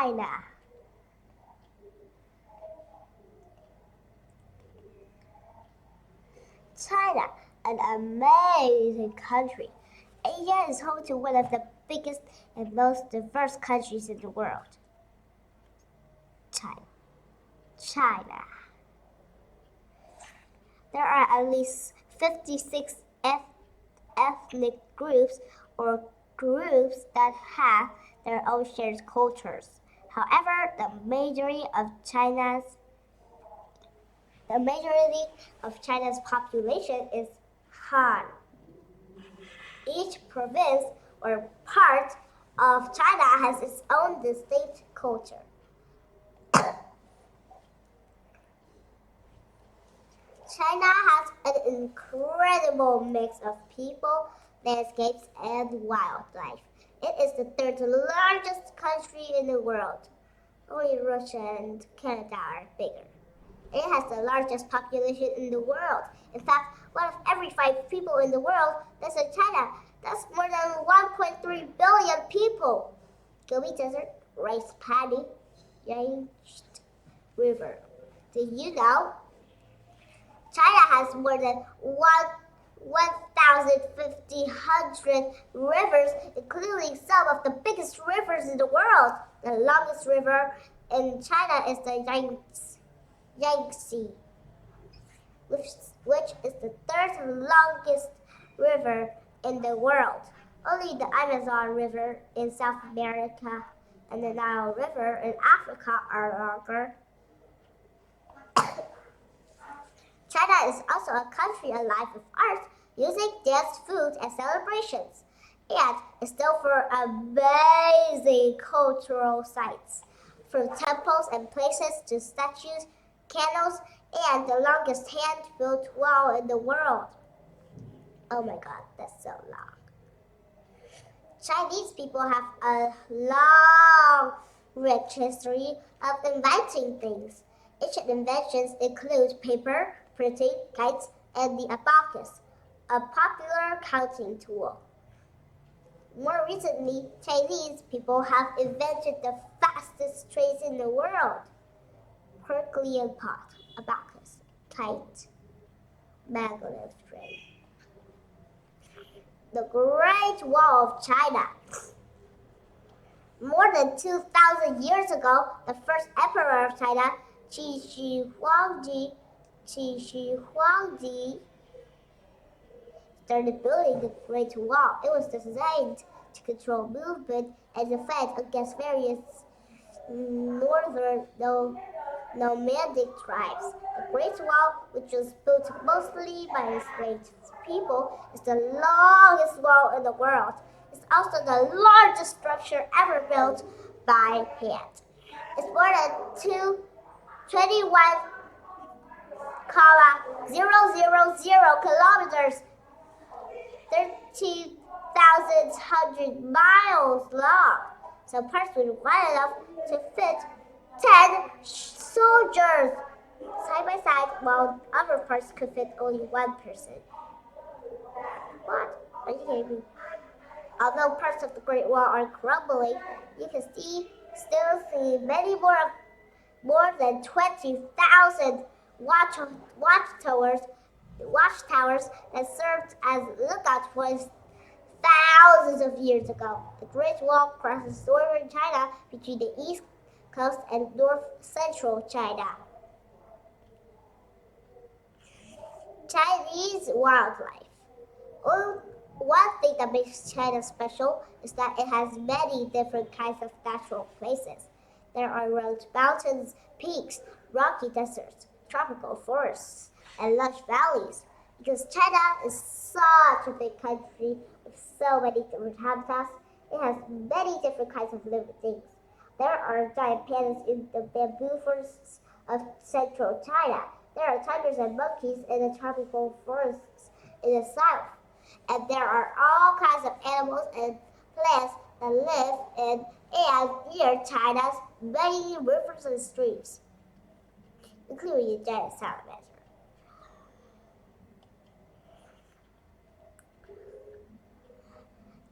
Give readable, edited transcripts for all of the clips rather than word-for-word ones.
China. China, an amazing country. Asia is home to one of the biggest and most diverse countries in the world. China. There are at least 56 ethnic groups or groups that have their own shared cultures. However, the majority of China's population is Han. Each province or part of China has its own distinct culture. China has an incredible mix of people, landscapes, and wildlife. It is the third largest country in the world. Only Russia and Canada are bigger. It has the largest population in the world. In fact, 1 of every 5 people in the world lives in China. That's more than 1.3 billion people. Gobi Desert, rice paddy, Yangtze River. Did you know? China has more than 1,500 rivers, including some of the biggest rivers in the world. The longest river in China is the Yangtze, which is the 3rd longest river in the world. Only the Amazon River in South America and the Nile River in Africa are longer. China is also a country alive with art, music, dance, food, and celebrations. And it's known for amazing cultural sites, from temples and places to statues, canals, and the longest hand-built wall in the world. Oh my God, that's so long. Chinese people have a long, rich history of inventing things. Ancient inventions include paper, printing, kites, and the abacus, a popular counting tool. More recently, Chinese people have invented the fastest trains in the world. Herculean pot, abacus, kite, maglev train. The Great Wall of China. More than 2,000 years ago, the first emperor of China, Qi Shi Huangdi, started building the Great Wall. It was designed to control movement and defend against various northern nomadic tribes. The Great Wall, which was built mostly by enslaved people, is the longest wall in the world. It's also the largest structure ever built by hand. It's more than 21,000 kilometers, 13,100 miles long. Some parts were wide enough to fit 10 soldiers side by side, while other parts could fit only 1 person. What? Are you kidding me? Although parts of the Great Wall are crumbling, you can still see many more than 20,000 watchtowers that served as lookout points thousands of years ago. The Great Wall crosses northern China between the East Coast and north-central China. Chinese wildlife. One thing that makes China special is that it has many different kinds of natural places. There are rugged mountains, peaks, rocky deserts, tropical forests, and lush valleys. Because China is such a big country with so many different habitats, it has many different kinds of living things. There are giant pandas in the bamboo forests of central China. There are tigers and monkeys in the tropical forests in the south. And there are all kinds of animals and plants that live in and near China's many rivers and streams, including the giant salamander.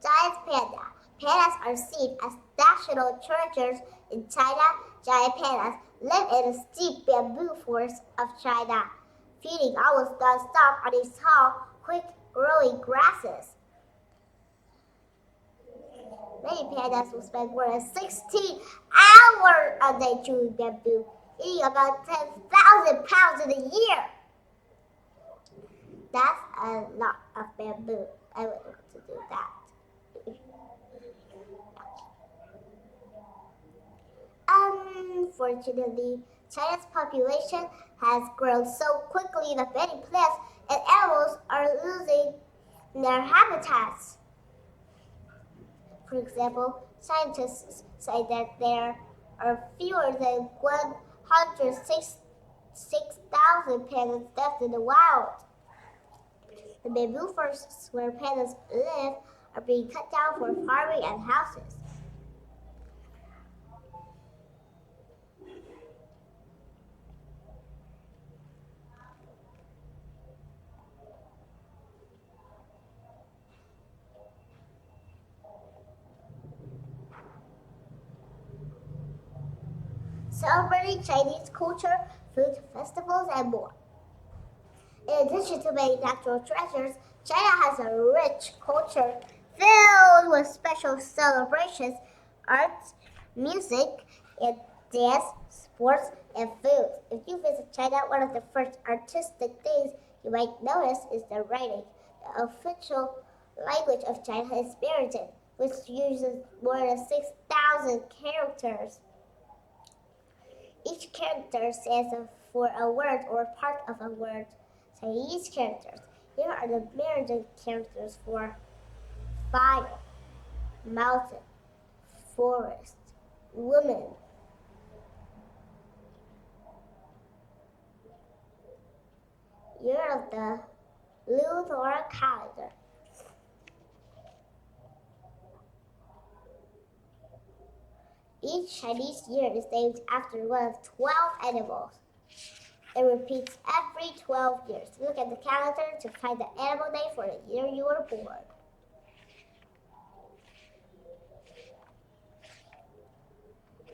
Giant panda. Pandas are seen as national treasures In China, giant pandas live in the steep bamboo forests of China, feeding almost non-stop on these tall, quick-growing grasses. Many pandas will spend more than 16 hours a day chewing bamboo, eating about 10,000 pounds in a year. That's a lot of bamboo. I wouldn't want to do that. Unfortunately, China's population has grown so quickly that many plants and animals are losing their habitats. For example, scientists say that there are fewer than 106,000 pandas left in the wild. The bamboo forests where pandas live are being cut down for farming and houses. Celebrating Chinese culture, food, festivals, and more. In addition to many natural treasures, China has a rich culture filled with special celebrations, arts, music, and dance, sports, and food. If you visit China, one of the first artistic things you might notice is the writing. The official language of China is Mandarin, which uses more than 6,000 characters. Each character stands for a word or part of a word. Chinese characters. Here are the Mandarin characters for fire, mountain, forest, woman. Year of the lunar calendar. Each Chinese year is named after one of 12 animals. It repeats every 12 years. Look at the calendar to find the animal name for the year you were born.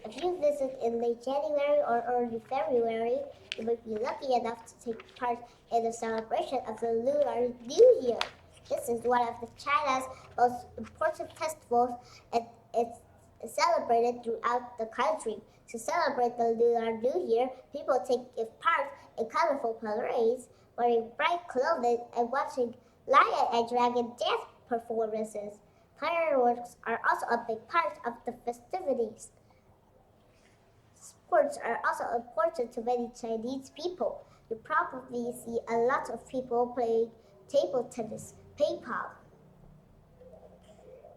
If you visit in late January or early February, you might be lucky enough to take part in the celebration of the Lunar New Year. This is one of China's most important festivals, and it's celebrated throughout the country. To celebrate the Lunar New Year, people take part in colorful parades, wearing bright clothing, and watching lion and dragon dance performances. Fireworks are also a big part of the festivities. Sports are also important to many Chinese people. You probably see a lot of people playing table tennis, ping pong.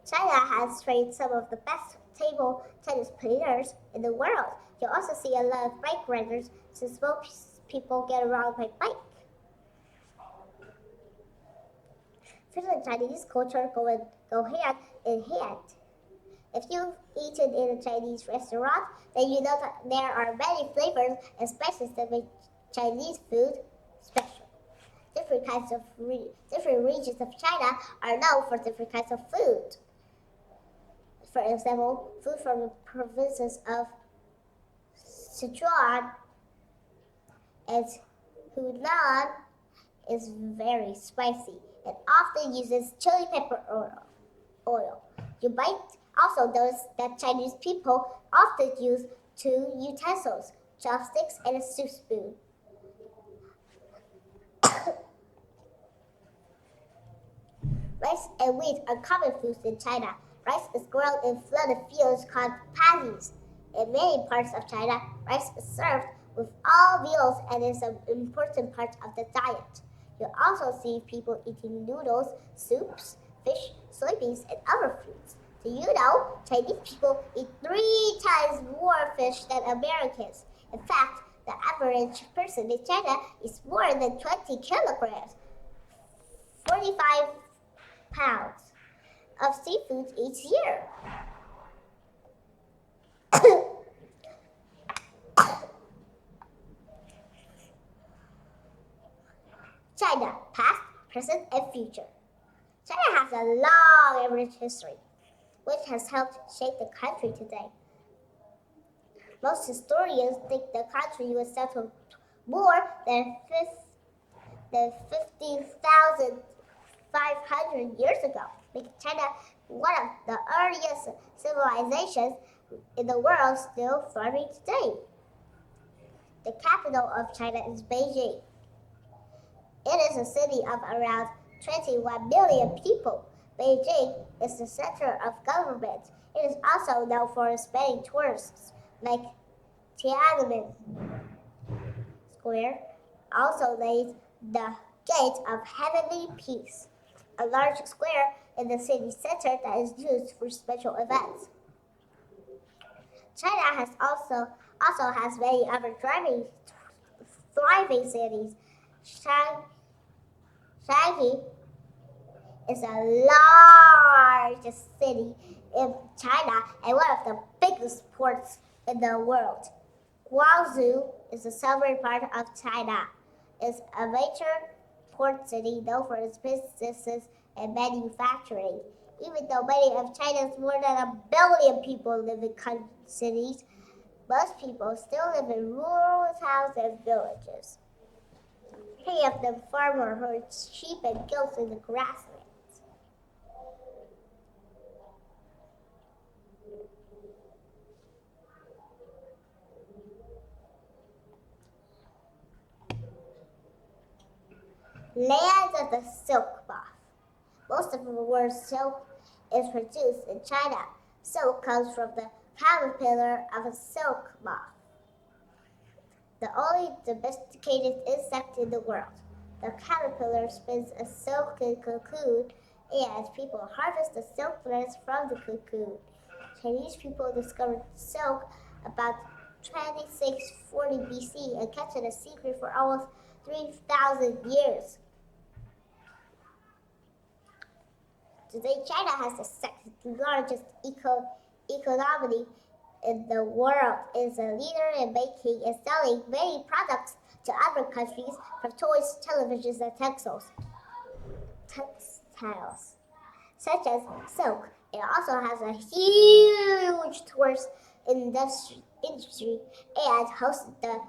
China has trained some of the best table tennis players in the world. You also see a lot of bike riders since most people get around by bike. Food and Chinese culture go hand in hand. If you've eaten in a Chinese restaurant, then you know that there are many flavors and spices that make Chinese food special. Different regions of China are known for different kinds of food. For example, food from the provinces of Sichuan and Hunan is very spicy and often uses chili pepper oil. You might also notice that Chinese people often use 2 utensils, chopsticks and a soup spoon. Rice and wheat are common foods in China. Rice is grown in flooded fields called paddies. In many parts of China, rice is served with all meals and is an important part of the diet. You also see people eating noodles, soups, fish, soybeans, and other foods. Do you know Chinese people eat 3 times more fish than Americans? In fact, the average person in China eats more than 20 kilograms, 45 pounds of seafood each year. China, past, present, and future. China has a long and rich history, which has helped shape the country today. Most historians think the country was settled more than 15,500 years ago, making China one of the earliest civilizations in the world still thriving today. The capital of China is Beijing. It is a city of around 21 million people. Beijing is the center of government. It is also known for its many tourists, like Tiananmen Square, also named the Gate of Heavenly Peace, a large square in the city center that is used for special events. China also has many other thriving cities. Shanghai is the largest city in China and one of the biggest ports in the world. Guangzhou is the southern part of China. It's a major port city known for its businesses and manufacturing. Even though many of China's more than a billion people live in cities, most people still live in rural towns and villages. Many of them farmer herds sheep and goats in the grasslands. Land of the silk moth. Most of the word silk is produced in China. Silk comes from the caterpillar of a silk moth, the only domesticated insect in the world. The caterpillar spins a silken cocoon, and people harvest the silk threads from the cocoon. Chinese people discovered silk about 2640 BC and kept it a secret for almost 3,000 years. Today, China has the second largest economy in the world. It is a leader in making and selling many products to other countries, from toys, televisions, and textiles, such as silk. It also has a huge tourist industry and hosts the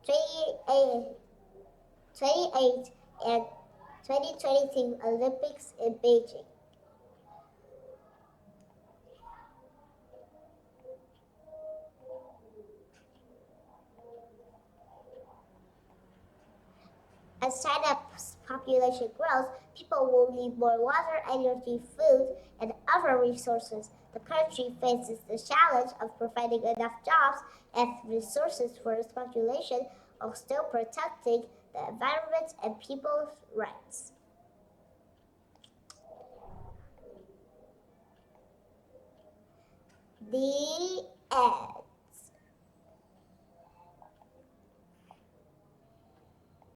28 and 2022 Olympics in Beijing. As China's population grows, people will need more water, energy, food, and other resources. The country faces the challenge of providing enough jobs and resources for its population while still protecting the environment and people's rights. The end.